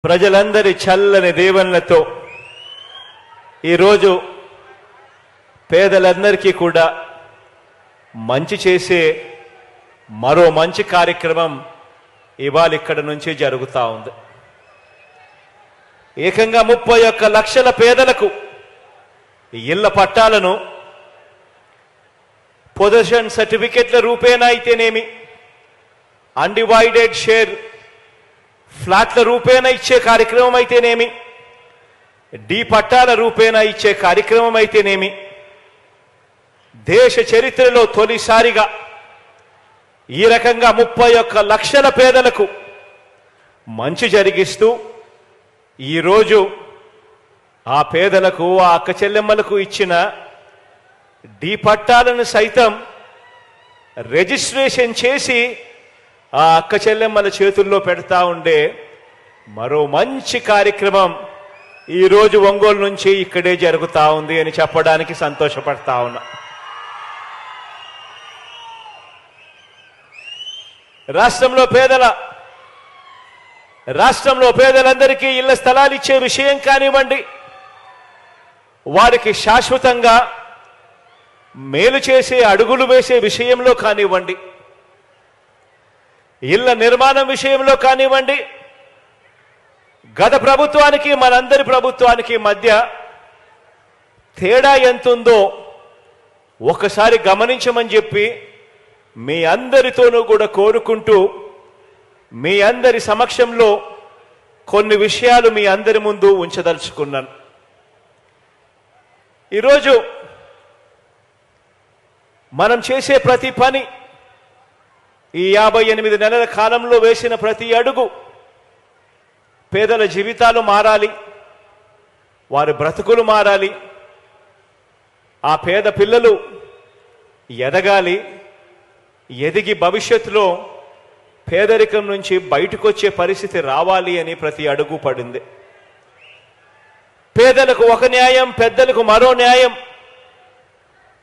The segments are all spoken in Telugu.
ప్రజలందరి చల్లని దీవెనలతో ఈరోజు పేదలందరికీ కూడా మంచి చేసే మరో మంచి కార్యక్రమం ఇవాళ ఇక్కడ నుంచి జరుగుతూ ఉంది. ఏకంగా 31 లక్షల పేదలకు ఇళ్ల పట్టాలను పొజిషన్ సర్టిఫికెట్ల రూపేణా అయితేనేమి, అన్డివైడెడ్ షేర్ ఫ్లాట్ల రూపేణా ఇచ్చే కార్యక్రమం అయితేనేమి, డి పట్టాల రూపేణా ఇచ్చే కార్యక్రమం అయితేనేమి, దేశ చరిత్రలో తొలిసారిగా ఈ రకంగా 31 లక్షల పేదలకు మంచి జరిగిస్తూ ఈరోజు ఆ పేదలకు, ఆ అక్క చెల్లెమ్మలకు ఇచ్చిన డి పట్టాలను సైతం రిజిస్ట్రేషన్ చేసి ఆ అక్క చెల్లెమ్మల చేతుల్లో పెడతా ఉండే మరో మంచి కార్యక్రమం ఈరోజు ఒంగోలు నుంచి ఇక్కడే జరుగుతూ ఉంది అని చెప్పడానికి సంతోషపడతా ఉన్నా. రాష్ట్రంలో పేదలందరికీ ఇళ్ల స్థలాలు ఇచ్చే విషయం కానివ్వండి, వారికి శాశ్వతంగా మేలు చేసే అడుగులు వేసే విషయంలో కానివ్వండి, ఇళ్ల నిర్మాణం విషయంలో కానివ్వండి, గత ప్రభుత్వానికి మనందరి ప్రభుత్వానికి మధ్య తేడా ఎంతుందో ఒకసారి గమనించమని చెప్పి మీ అందరితోనూ కూడా కోరుకుంటూ మీ అందరి సమక్షంలో కొన్ని విషయాలు మీ అందరి ముందు ఉంచదలుచుకున్నాను. ఈరోజు మనం చేసే ప్రతి పని, ఈ 58 నెలల కాలంలో వేసిన ప్రతి అడుగు పేదల జీవితాలు మారాలి, వారి బ్రతుకులు మారాలి, ఆ పేద పిల్లలు ఎదగాలి, ఎదిగి భవిష్యత్తులో పేదరికం నుంచి బయటకు వచ్చే పరిస్థితి రావాలి అని ప్రతి అడుగు పడింది. పేదలకు ఒక న్యాయం, పెద్దలకు మరో న్యాయం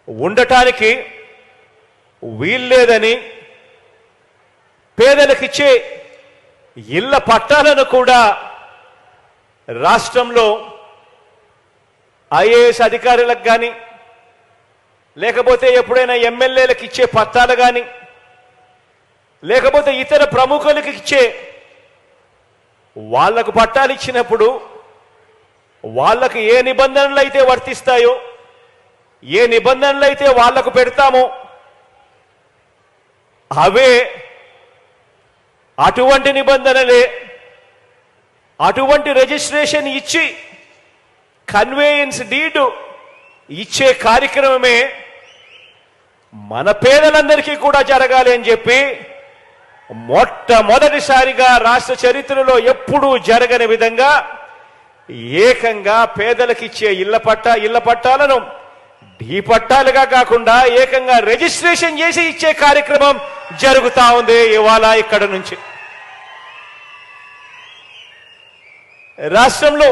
ఉండటానికి వీల్లేదని పేదలకిచ్చే ఇళ్ల పట్టాలను కూడా రాష్ట్రంలో ఐఏఎస్ అధికారులకు కానీ, లేకపోతే ఎప్పుడైనా ఎమ్మెల్యేలకు ఇచ్చే పట్టాలు కానీ, లేకపోతే ఇతర ప్రముఖులకు ఇచ్చే వాళ్లకు పట్టాలు ఇచ్చినప్పుడు వాళ్లకు ఏ నిబంధనలు అయితే వర్తిస్తాయో, ఏ నిబంధనలు అయితే వాళ్లకు పెడతామో అవే, అటువంటి నిబంధనలే, అటువంటి రిజిస్ట్రేషన్ ఇచ్చి కన్వేయన్స్ డీడ్ ఇచ్చే కార్యక్రమమే మన పేదలందరికీ కూడా జరగాలి అని చెప్పి మొట్టమొదటిసారిగా రాష్ట్ర చరిత్రలో ఎప్పుడూ జరగని విధంగా ఏకంగా పేదలకిచ్చే ఇళ్ల పట్టాలను డి పట్టాలుగా కాకుండా ఏకంగా రిజిస్ట్రేషన్ చేసి ఇచ్చే కార్యక్రమం జరుగుతా ఉంది ఇవాళ ఇక్కడ నుంచి. రాష్ట్రంలో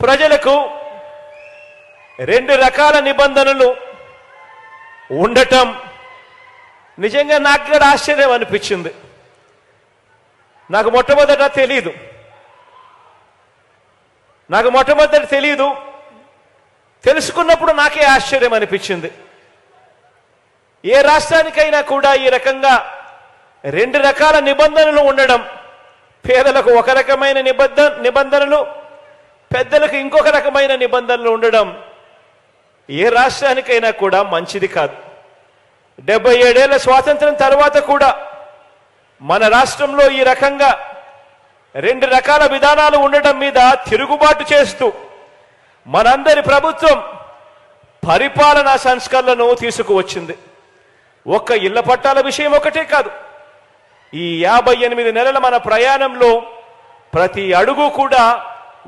ప్రజలకు 2 రకాల నిబంధనలు ఉండటం నిజంగా నాకు కూడా ఆశ్చర్యం అనిపించింది. నాకు మొట్టమొదట తెలియదు, తెలుసుకున్నప్పుడు నాకే ఆశ్చర్యం అనిపించింది. ఏ రాష్ట్రానికైనా కూడా ఈ రకంగా 2 రకాల నిబంధనలు ఉండడం, పేదలకు ఒక రకమైన నిబంధనలు, పెద్దలకు ఇంకొక రకమైన నిబంధనలు ఉండడం ఏ రాష్ట్రానికైనా కూడా మంచిది కాదు. 77 ఏళ్ల స్వాతంత్రం తర్వాత కూడా మన రాష్ట్రంలో ఈ రకంగా 2 రకాల విధానాలు ఉండటం మీద తిరుగుబాటు చేస్తూ మనందరి ప్రభుత్వం పరిపాలనా సంస్కరణలను తీసుకువచ్చింది. ఒక్క ఇళ్ల పట్టాల విషయం ఒకటే కాదు, ఈ 58 నెలల మన ప్రయాణంలో ప్రతి అడుగు కూడా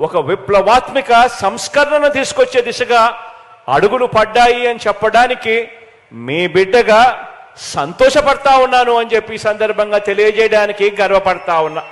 ఒక విప్లవాత్మక సంస్కరణను తీసుకొచ్చే దిశగా అడుగులు పడ్డాయి అని చెప్పడానికి మీ బిడ్డగా సంతోషపడతా ఉన్నాను అని చెప్పి సందర్భంగా తెలియజేయడానికి గర్వపడతా ఉన్నా.